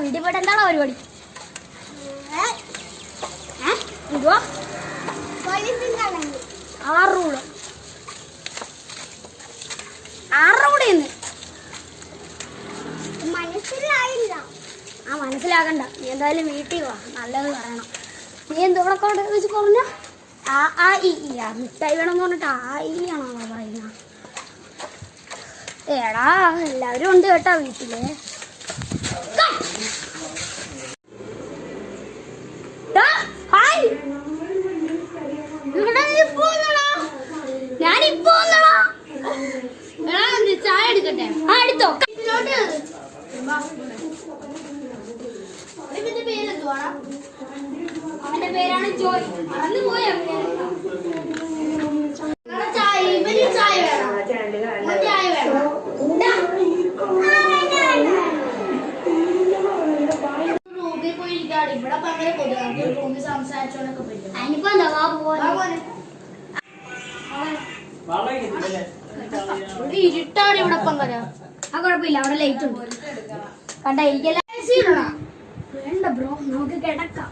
വീട്ടിൽ പോയിട്ട് എന്താണോ പരിപാടി? മനസ്സിലായില്ല. മനസ്സിലാകണ്ട. നീ എന്തായാലും വീട്ടിൽ വാ, നല്ലത് പറയണം. നീ എന്തോടൊക്കെ വെച്ച് പറഞ്ഞ മിഠായി വേണമെന്ന് പറഞ്ഞിട്ട് ആണോ പറയുന്ന? എടാ എല്ലാവരും ഉണ്ട് കേട്ടാ വീട്ടില്. ഞാനിപ്പോ ചായ എടുക്കട്ടെ? എടുത്തോ. അവന്റെ പേരാണ് ജോയ്. അന്ന് പോയോ? ചായ വേണം. റൂമിൽ പോയിരിക്കാണ്. ഇവിടെ ഭയങ്കര കൊതുകാണ്. റൂമിൽ സംസാരിച്ചോണ്ടൊക്കെ പറ്റും. അതിനിപ്പോ എന്താ ഇരുട്ടാണ് ഇവിടെ പങ്കര. കുഴപ്പമില്ല, അവിടെ ലൈറ്റ് ഉണ്ട്. കണ്ട ഇരിക്കല. വേണ്ട ബ്രോ, നമുക്ക് കിടക്കാം.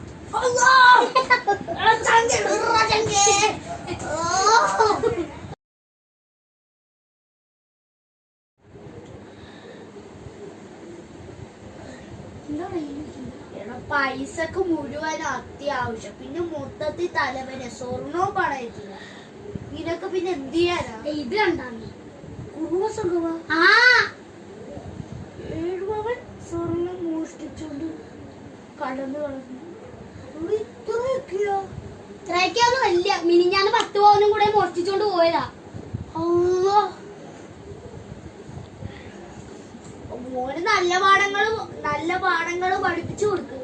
പൈസക്ക് മുഴുവൻ അത്യാവശ്യം, പിന്നെ മൊത്തത്തിൽ തലവര. സ്വർണവും പണയത്തില്ല. ഇതൊക്കെ പിന്നെ എന്ത് ചെയ്യാനാ? ഇത് കണ്ടാ കുറുവ 7 പവൻ സ്വർണം മോഷ്ടിച്ചോണ്ട് കടന്നു കളഞ്ഞു. ഇത്രയൊക്കെയൊന്നും വലിയ മിനിഞ്ഞാന്ന് 10 പവനും കൂടെ മോഷ്ടിച്ചോണ്ട് പോയതാ. മോന് നല്ല പാഠങ്ങള് പഠിപ്പിച്ചു കൊടുക്കും.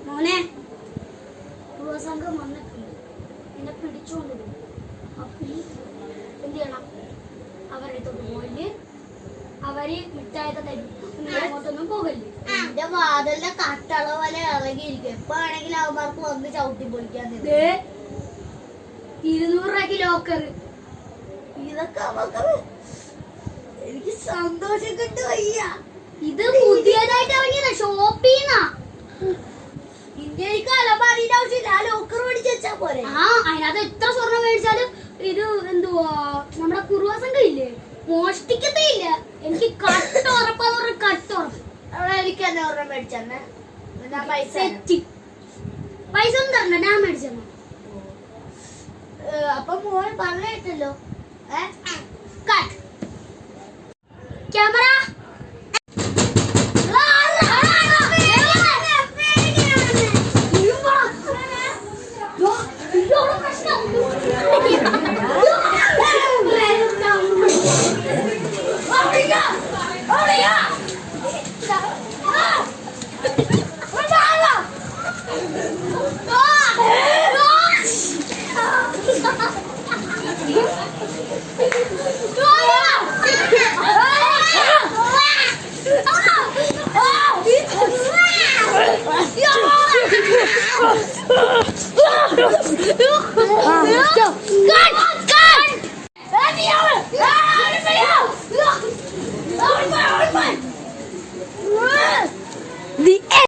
മോനെ സംഘം വന്നിട്ടുണ്ട്, എന്നെ പിടിച്ചോണ്ടിരുന്നു. അപ്പൊ എന്ത് ചെയ്യണം? അവരുടെ തൊട്ട് പോയില് അവര് മിഠായൊക്കെ തരും. അങ്ങോട്ടൊന്നും പോകല്ലേ. എന്റെ വാതലിന്റെ കട്ടള പോലെ ഇറങ്ങിയിരിക്കും. എപ്പോ ആണെങ്കിലും അവന്മാർക്ക് വന്ന് ചവിട്ടി പൊളിക്കാൻ. 200 രൂപയ്ക്ക് ലോക്കർ. ഇതൊക്കെ അവർക്ക് എനിക്ക് സന്തോഷം കിട്ടു വയ്യ. ഇത് പുതിയതായിട്ട് ഇറങ്ങിയതാ, ഷോപ്പിന്നാ. ഇന്ത്യക്ക് അലമാരിന്റെ ആവശ്യമില്ല, ആ ലോക്കർ മേടിച്ച് വെച്ചാ പോരെ. അതിനകത്ത് എത്ര സ്വർണം മേടിച്ചാലും ഇത് എന്തുവാ നമ്മുടെ കുറുവ സംഘം ഇല്ലേ, മോഷ്ടിക്കത്തേ ഇല്ല. എനിക്ക് കട്ടുറപ്പാന്ന് പറഞ്ഞ കട്ടുറപ്പ്. എനിക്ക് തന്നെ ഒരെണ്ണം മേടിച്ചെന്നെ. പൈസ ഒന്നും തരണ്ട, ഞാൻ മേടിച്ചെന്നു. അപ്പൊ മോൻ പറഞ്ഞിട്ടല്ലോ. Camera The end.